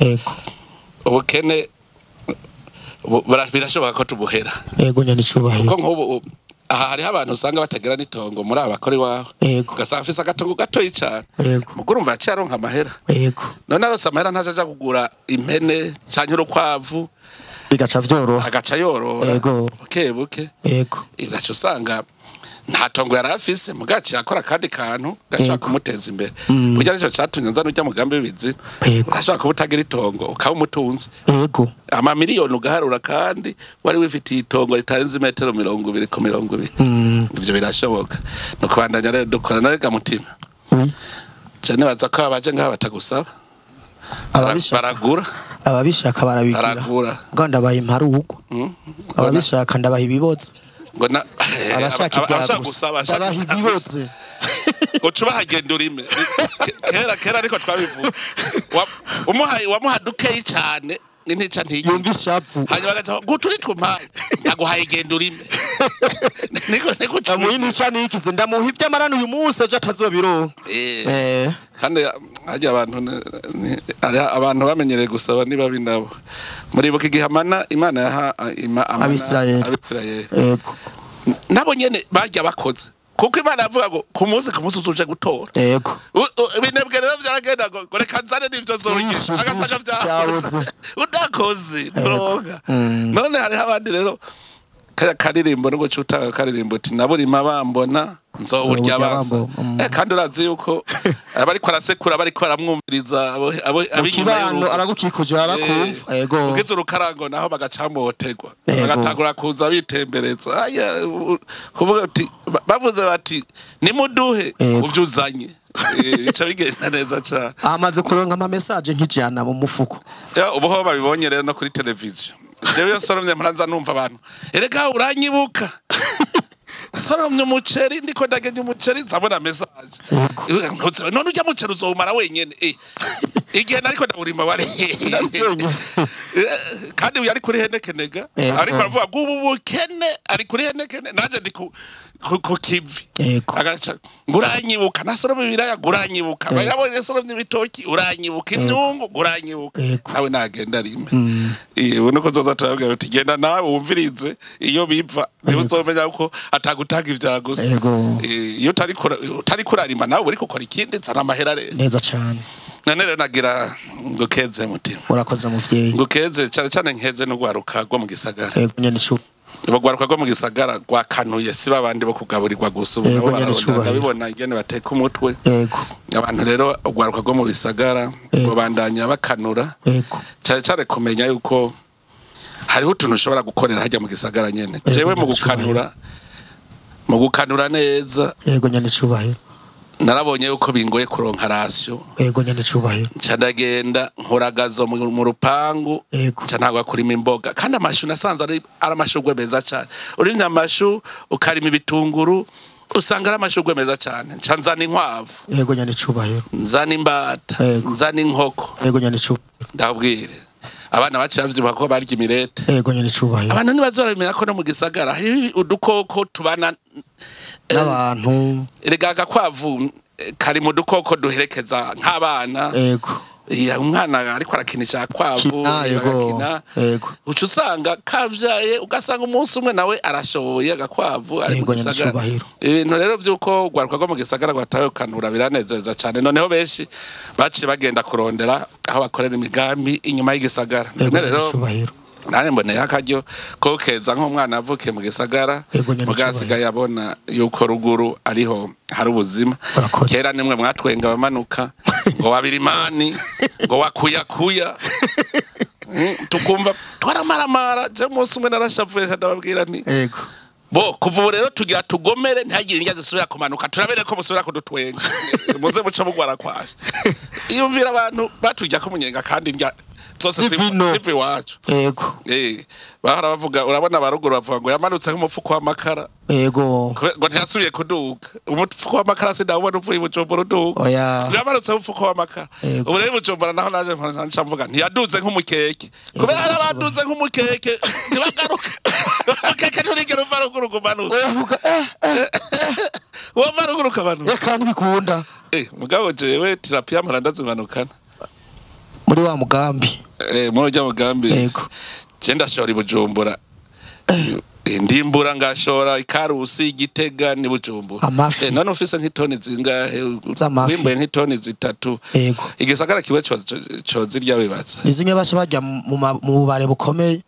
ubukene birashoboka ko tubuhera yego nyane cyubahiro kuko nk'ubu aha hari abantu usanga batagira n'itongo muri abakori waho ugasanga afise agatongo gatoyi cyane muguru umva yacaronka amahera none arose amahera ntaje kugura impene canke urukwavu bigaca vyoroha agaca yorora buke igaca usanga nta tongo yarafise mugaci yakora kandi kantu gashaka kumuteza imbere burya nico catumye nza n'ujya mugambi w'ibizina urashaka kubutagira itongo ukaba umutunzi yego ama miliyoni ugaharura kandi wari wifitiye itongo ritarenze metero 20 ku 20 ivyo birashoboka no kubandanya rero dukora narega mutima cyane baza ko abaje ngaha batagusaba ababishaka barabikira ngo ndabaye imparuko ababishaka ndabaha ibiboze ngo na abashaka gusaba ndabaha ibiboze ucuba hagenda urime kera ariko twabivuga wamuha dukeyi cyane nintica ntiyi yumva ishapfu hanyuma agaca guturi tumpaye ndaguhaye genda urime niko amuyinica nikize ndamuha iby'amarano uyu munsi aje atazobironka kandi hajya abantu bamenyereye gusaba niba binabo muribuka igihe Imana yaha Abisirayeli yego nabo nyene bajya bakoze kuko Imana yavuga ngo ku munsi uzuje gutora yego ibinebwe rero byaragenda ngo reka nzane n'ivyo zorugisha agasaga byahoze udakoze ndoga none hari abandi rero karirimbo ngo cutaka karirimbo ati naburima bambona nzoburya banza kandi urazi yuko abariko arasekura bariko aramwumviriza ab'inyuma aragukikuje barakumva yego ugize urukarango naho bagacamotegwa bagatagura kuza bitembereza kuvuga ati bavuze bati nimuduhe uvyuzanye ica bigenda neza cyane amaze kuronka ama message nk'ijana mu mufuko ubuho babibonye rero no kuri televiziyo jewe soromye mpanza numva abantu erega uranyibuka soromye umuceri ndiko ndagenye umuceri nzabona message none ujya muceri uzomara wenyene igihe nariko ndawurima wari kandi yari kuri henekenega ariko aravuga gubu bukene ari kuri henekene naje ndi ku kivi agaca nguranyibuka nasoromye ibiraya guranyibuka bayabonye soromye ibitoki uranyibuka imyungu guranyibuka nawe nagenda rime ubone ko zoza turabwira uti genda nawe wumvirize iyo biva niho uzomenya uko atagutanga ivyagusa iyo utari kurarima nawe uri gukora ikindi nzana amahera rero neza cyane none rero nagira ngo keze mutima urakoze muvyeyi ngo keze cyane nkeze no gwaruka rwo mu gisagara yego nyene cyo bagwaruka rwo mu gisagara gwakanuye siba abandi bo kugaburirwa gusa ubu ndabibona igene bateka umutwe yego abantu rero gwaruka rwo mu bisagara ngo bandanya bakanura yego cyane kumenya yuko hariho utuntu ushobora gukorera hajya mu gisagara nyene jewe mu gukanura neza yego nyene cyubahiro narabonye yuko bingoye kuronka rasyo yego nyene cyubahiro cyandagenda nkoragazo mu rupangu cyantagwa kurima imboga kandi amashu nasanze ari amashugwe meza cyane urimye amashu ukarima ibitunguru usanga ari amashugwe meza cyane ncanzana inkwavu yego nyene cyubahiro nzana imbata nzana inkoko yego nyene cyubahiro ndabwire abana bacu bavyibuka ko barya imirete yego nyene cyubahiro abantu nibazo barabimenya ko no mu gisagara hari udukoko tubana n'abantu erega gakwavu kari mu dukoko duherekeza nk'abana yego umwana ariko arakinisha kwavu yego uca usanga kavyaye ugasanga umunsi umwe nawe arashoboye agakwavu ari mu gisagara ibintu rero vyuko gwaruka rwo mu gisagara gwataye kanura biranezeza cyane noneho benshi baci bagenda kurondera aho bakorera imigambi inyuma y'igisagara rero nane mboneye akaryo ko keza nk'umwana avuke mu gisagara mugasiga yabona yuko ruguru ariho hari ubuzima kera nimwe mwatwenga bamanuka ngo wabirimani ngo wakuyakuya tukumva twaramaramara je munsi umwe narashavuye ndababwira ni bo kuva rero tugira tugomere ntihagire indya zisubira kumanuka turabere ko musubira kudutwenga muze muca mugwara kwashe iyumvira abantu batujya ko munyenga kandi ndya zose zivi wacu yego bahora bavuga urabona baruguru bavuga ngo yamanutse nk'umufuko w'amakara yego ngo ntiyasubiye kuduga umufuko w'amakara sindabona uvuye Bujumbura uduga yamanutse nk'umufuko w'amakara ubu rero Bujumbura naho naje mvuga ntiyaduze nk'umukeke kubera arabaduze nk'umukeke ntibagaruka ukeke turigera uva ruguru kumanuka wova ruguru kabanuka reka ntibikunda mugabo jewe terapiya mpora ndazimanukana muri wa mugambi muri ujya mugambi yego cenda shora Bujumbura ndimbura ngashora Ikarusi Gitega ni Bujumbura none ufise nk'itoni zingahe wimbuye nk'itoni 3 yego igisagara kiwe cozirya wibatsa izinye bacha bajya mu bare bukomeye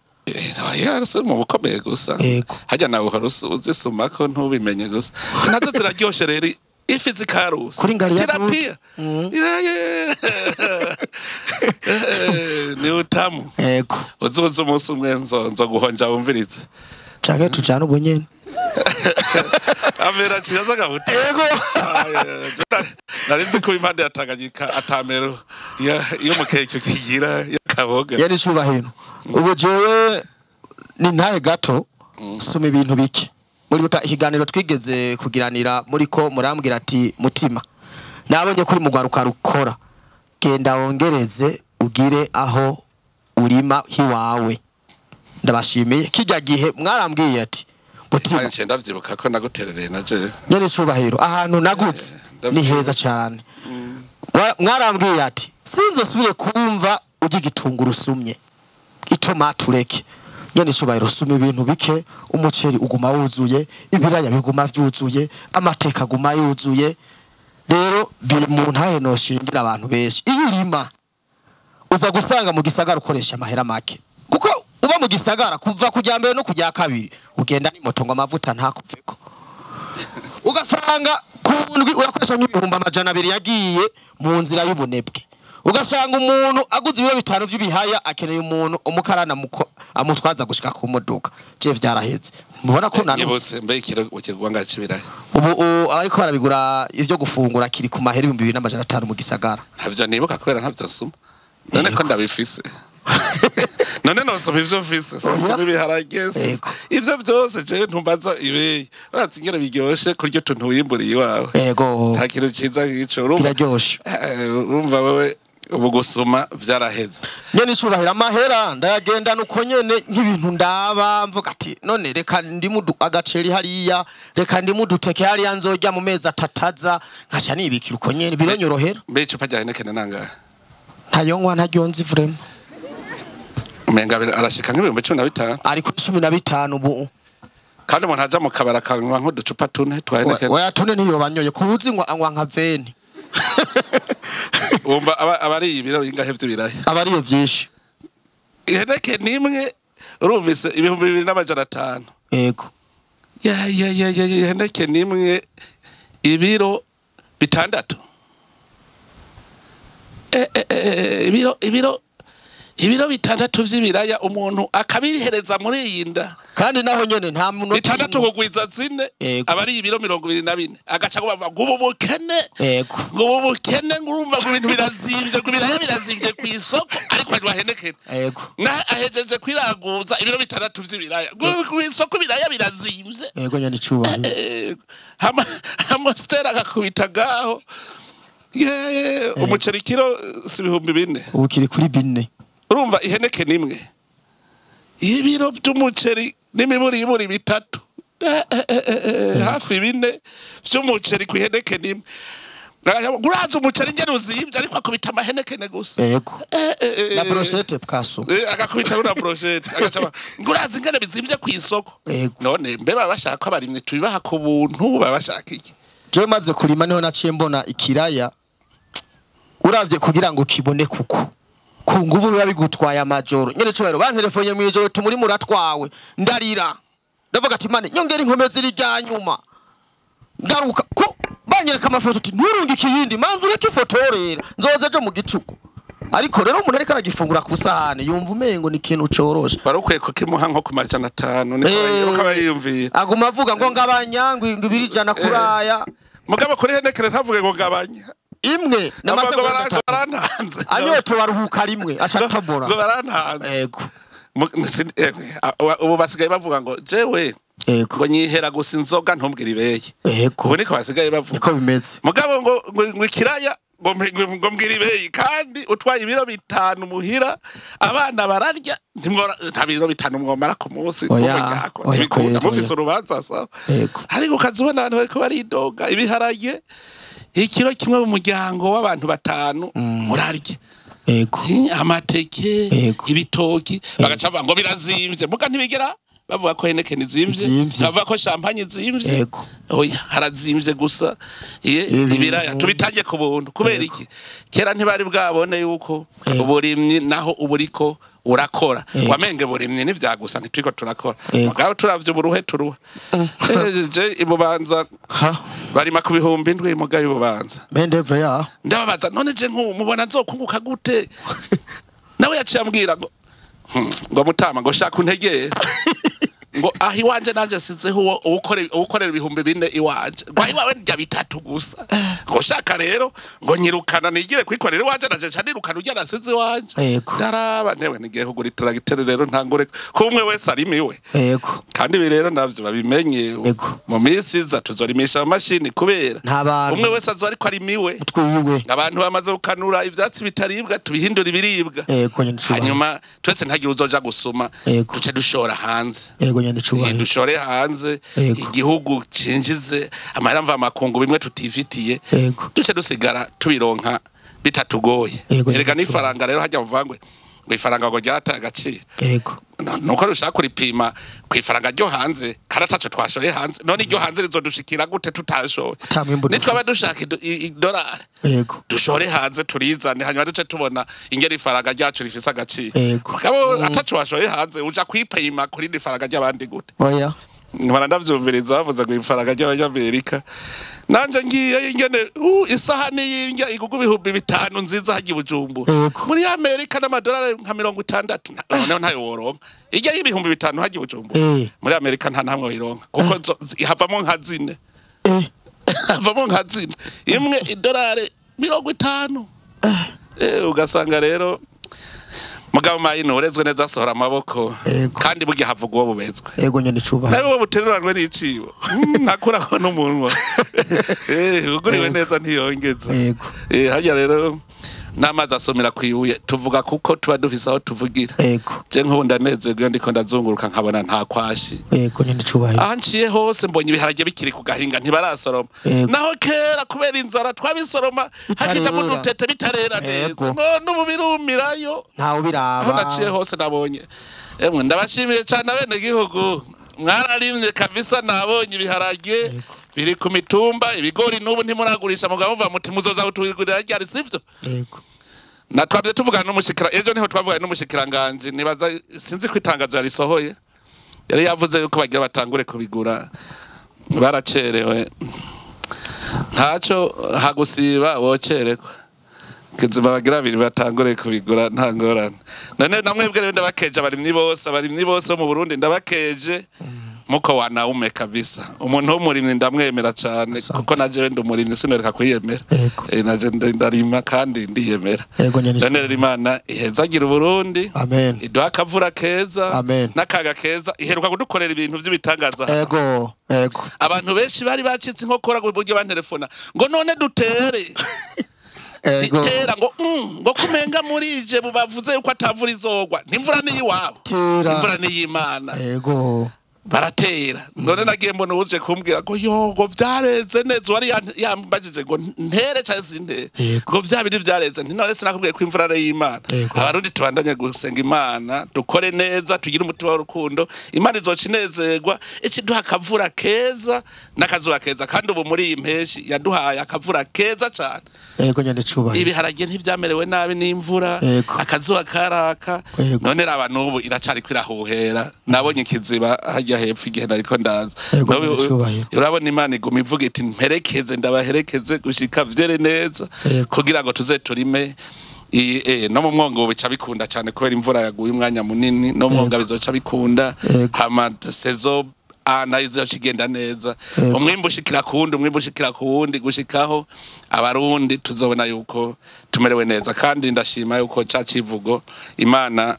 yarase mu bukomeye gusa hajya nawe uzisuma ko ntubimenye gusa nazo ziraryoshe rero ifi zikarusi kuri ngari ya terapia ni utamu yego uzoza umunsi umwe nzo guhonja wumvirize canke tujana ubwo nyene amera kizaza gabuta yego narinzi ko impande yatanganyika atamero iyo mukecyo kigira yakaboga yari shubahino ubu jewe ni ntahe gato soma ibintu bike muri buta ikiganiro twigeze kugiranira muri ko murambwira ati mutima nabonye kuri mugwaruka rukora genda wongereze ugire aho urima hiwawe ndabashimiye kijya gihe mwarambwiye ati mutima nje ndavyibuka ko naguterereye naje nyene shubahiro ahantu nagutse ni heza cyane mwarambwiye ati sinzosubire kumva ugigitungura usumye itomate ureke nyene shubahiro suma ibintu bike umuceri uguma wuzuye ibiraya biguma vyuzuye amateka guma yuzuye rero biri mu ntahe no shingira abantu benshi iyo urima uza gusanga mu gisagara ukoresha amahera make kuko uba mu gisagara kuva kujya mbere no kujya kabiri ugenda ni moto ngo amavuta ntakupfeko ugasanga kundwi urakoresha nk'ibihumbi 200 yagiye mu nzira y'ubunebwe ugasanga umuntu aguze ibiro 5 vy'ibihaya akeneye umuntu umukarana amutwaza gushika ku modoka je vyaraheze mubona ko nanutse mbe ikiro ukigwanga cibiraye ubu ariko barabigura ivyo gufungura kiri ku mahera 2500 mu gisagara havyo nibuka kubera ntavyo suma none ko ndabifise none nosoma ivyo mfise soma ibiharage ivyo byose je ntumbaza ibeye uratsingera biryoshe kuryo tuntu wimburiye iwawe yego nta kintu ciza gico urumva wewe ubu gusoma vyaraheze nyene icubahira amahera ndayagenda nuko nyene nk'ibintu ndaba mvuga ati none reka ndimudu agaceri hariya reka ndimuduteke hariya nzojya mu mezi atataza nkaca nibikira uko nyene bironyorohera mbe icupa rya Heineken nangahe ntayonywa ntaryonzi vrema umenga arashika nk'ibihumbi 15 ari ku 15 ubu kandi umuntu aja mu kabara kanwa nk'uducupa tune twa Heineken oya tune niyo banyoye kubuzi ngo anywa nka veni umva abari ibiro ingahe vy'ibiraya abari yo vyinshi Heineken nimwe urumvise ibihumbi 2500 yego ya Heineken nimwe ibiro 6 ibiro 6 vy'ibiraya umuntu akabirihereza muri yinda kandi naho nyene nta muntu 6 kugwiza zine abari ibiro 24 agaca kubavuga ngo ubukene yego ngo ubukene ngurumva ngo ibintu birazimvye ku biraya birazimvye ku isoko ariko ari Heineken yego na ahejeje kwiraguza ibiro 6 vy'ibiraya ku isoko biraya birazimvye yego nyane icuba hamostera gakubita gaho umuceri kilo si ibihumbi 4 ubukiri kuri 4 urumva Heineken imwe ibiro by'umuceri n'imiburi 3 hafi 4 vy'umuceri ku Heineken imwe guraza umuceri ngene uzimvye ariko akubita Heineken gusa yego na brochette kaso agakubita na brochette agacaba guraza ngene bizimvye ku isoko none mbe babashaka abarimye tubibaha ku buntu babashaka iki je maze kurima niho naciye mbona ikiraya uravye kugira ngo kibone kuko ku nguvu biba bigutwaye amajoro nyene cubero bantelefone mu ijoro tumuri muratwawe ndarira ndavuga ati mane nyongera inkomezi rijyanyuma ngaruka ko banyereka amafoto ati nturunga ikiyindi manzu ureke ifotorera nzoze je mu gicuku ariko rero umuntu ariko aragifungura ku sahane yumva umengo ni ikintu coroshe barukwiye ko kimuha nko ku 500 niko kabayiyumviye aguma avuga ngo ngabanya ngo 200 kuraya mugabo kuri Heineken ntavuge ngo ngabanya imwe n'amasegonda barantanze anyoto waruhuka rimwe acatabora ngo barantanze yego ubu basigaye bavuga ngo jewe ngo nyihera gusa inzoga ntumbwira ibeye yego ubu niko basigaye bavuga niko bimeze mugabo ngo ikiraya ngo mbwira ibeye kandi utwaye ibiro 5 muhira abana bararya nta biro 5 mwomara ku munsi n'umuryango mufise urubanza sawa ariko ukazibona abantu bariko baridoga ibiharage ikiro kimwe mu muryango w'abantu 5 murarye yego amateke ibitoki bagacavuga ngo birazimvye muga ntibigera bavuga ko Heineken izimvye bavuga ko champagne izimvye oya harazimvye gusa ibiraya tubitangiye ku buntu kubera iki kera ntibari bwabone yuko uburimyi naho uburiko urakora wamenge Burimyi n'ivyagusa ntitwiko turakora mugabo turavye uburuhe turuha je ibubanza barima ku bihumbi ndwi mugaye ibubanza mendevre ya ndababaza none je mubona nzokunguka gute nawe yaciye ambwira ngo mutama ngo shaka untegere ngo ahi wanje nanje sizeho ukorera ibihumbi 4 iwanje ngo ahi wawe ndya bitatu gusa ngo shaka rero ngo nyirukana nigire kwikorera iwanje naje canirukana ujya nasize iwanje daraba newe nigiye kugura tracteur rero ntangore kumwe wese arimiwe kandi ibi rero navyo babimenye mu minsi za tuzorimisha amashini kubera umwe wese azo ariko arimiwe abantu bamaze gukanura ivyatsi bitaribwa tubihindura ibiribwa hanyuma twese ntagira uzoja gusuma duce dushora hanze dushore hanze igihugu cinjize amahera mva makungu bimwe tutifitiye duce dusigara tubironka bitatugoye erega n'ifaranga rero hajya muvangwe ngo ifaranga ngo ryata agaciro nuko rushaka kuripima kwifaranga ryo hanze karataco twashoye hanze none iryo hanze rizodushikira gute tutashoye nitwaba dushaka idolari dushore hanze turizane hanyuma duce tubona ingeri ifaranga ryacu rifise agaciro mugabo ataco washoye hanze uja kwipima kuri ifaranga ry'abandi gute nkora ndavyumviriza bavuze ngo ifaranga ry'Abanyamerika nanje ngiye ingene isahani y'indya igugu ibihumbi 5 nziza hagiye Bujumbu muri Amerika n'amadolari nka 60 none ntayo woronka irya y'ibihumbi 5 hagiye Bujumbu muri Amerika nta ntamwe wironka kuko havamo nka zine havamo nka zine imwe idolari 50 ugasanga rero mugabo mayino urezwe neza asohora amaboko kandi burya havugwa bubezwe nyene cuba nawe buteruranwe n'icibo nakura ko n'umunwa uguriwe neza ntiyongeza hajya rero namazi asomera kwibuye tuvuga kuko tuba dufise aho tuvugira je nko ndanezerwa ndiko ndazunguruka nkabona nta kwashi nyene cuba anciye hose mbonye ibiharage bikiri ku gahinga ntibarasoroma naho kera kubera inzara twabisoroma hakita mu dutete bitarera neza no birumirayo ntawo biraba naciye hose nabonye ndabashimiye cyane abene gihugu mwararimye kabisa nabonye ibiharage biri ku mitumba ibigori nubu ntimuragurisha mugabo muva muti muzoza utugurira ryari sivyo natwabye tuvugana n'umushikira ejo niho twavugana n'umushikiranganje nibaza sinzi kwitangazo yarisohoye yari yavuze yuko bagira batangure kubigura baracerewe ntaco hagusiba wocerekwa kizima bagira biri batangure kubigura ntangorana none namwebwe rero ndabakeje abarimyi bose mu Burundi ndabakeje muko wanaume kabisa umuntu w'umurimyi ndamwemera cyane kuko naje ndumurimyi sinoreka kwiyemera naje ndarima kandi ndiyemera none rero Imana ihezagira Burundi amen iduha akavura keza n'akaga keza iheruka kudukorera ibintu by'ibitangaza abantu benshi bari bacitse inkokora ku buryo bantelefona ngo none dutere itera ngo kumenga murije bubavuze yuko atavura izogwa n'imvura niyiwabo imvura niyimana baratera none nagiye mbona uje kumbwira ngo yogo byareze neza wari yambajije ngo ntere cyane sinde ngo byabiri byareze none sinakubwiye ko imvura ari y'Imana abarundi tubandanye gusenga Imana dukore neza tugira umutima w'urukundo Imana izocinezerwa iki duha akavura keza nakazuba keza kandi ubu muri iyi mpeshi yaduhaye akavura keza cyane nyene cuba ibiharage ntivyamerewe nabi n'imvura akazuba karaka none raba nubu iracari kwirahuhera nabonye ikiziba hajya hepfo igihe nariko ndaza urabona Imana iguma ivuga iti mperekeze ndabaherekeze gushika vyere neza kugira ngo tuze turime no mu mwongo bica bikunda cyane kubera imvura yaguye umwanya munini no mu mwongo bizoca bikunda hama sezo nayizo kigenda neza umwimbu ushikira kuwundi gushikaho abarundi tuzobona yuko tumerewe neza kandi ndashima yuko cacivugo Imana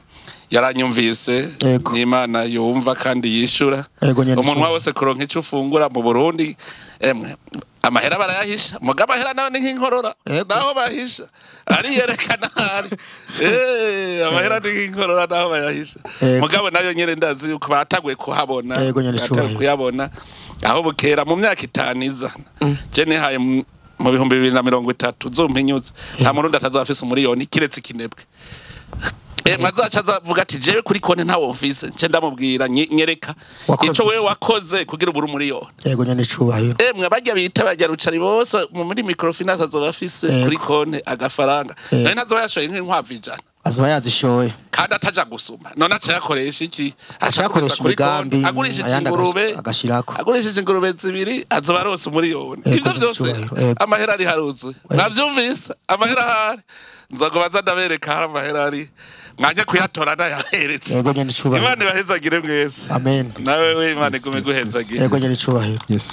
yaranyumvise ni Imana yumva kandi yishura umuntu wose kuronka ico ufungura mu Burundi amahera barayahisha mugaba amahera nawe ni nk'inkorora naho bahisha ari yerekana hari amahera ni nk'inkorora naho bayahisha mugabo nayo nyene ndazi yuko bataguye kuhabona kuyabona aho bukera mu myaka 5 iza je nihaye mu 2030 zompinyuze nta murundi atazafise umuriyoni kiretse kinebwe mwazaca azavuga ati jewe kuri konti nta office nce ndamubwira nyereka ico wewe wakoze kugira ubura umuriyoni nyene cubahiro mwe bajya bita bajya rucari bose muri microfinance azobafise kuri konti agafaranga none nazo yashoye nk'inkwavu ijana azoba yazishoye kandi ataja gusuma none aca yakoresha iki aca yakoresha imigambi agurishije ingurube agashirako agurishije ingurube zibiri azoba arose umuriyoni ivyo byose amahera ari haruzuye mwavyumvise amahera hari nzogobaza ndabereka hari amahera ari mwanya kuyatora ndayaheretse yego nyene cubahiro Imana ibahezagire mwese amen nawe we Imana igume guhezagire yego nyene cubahiro yes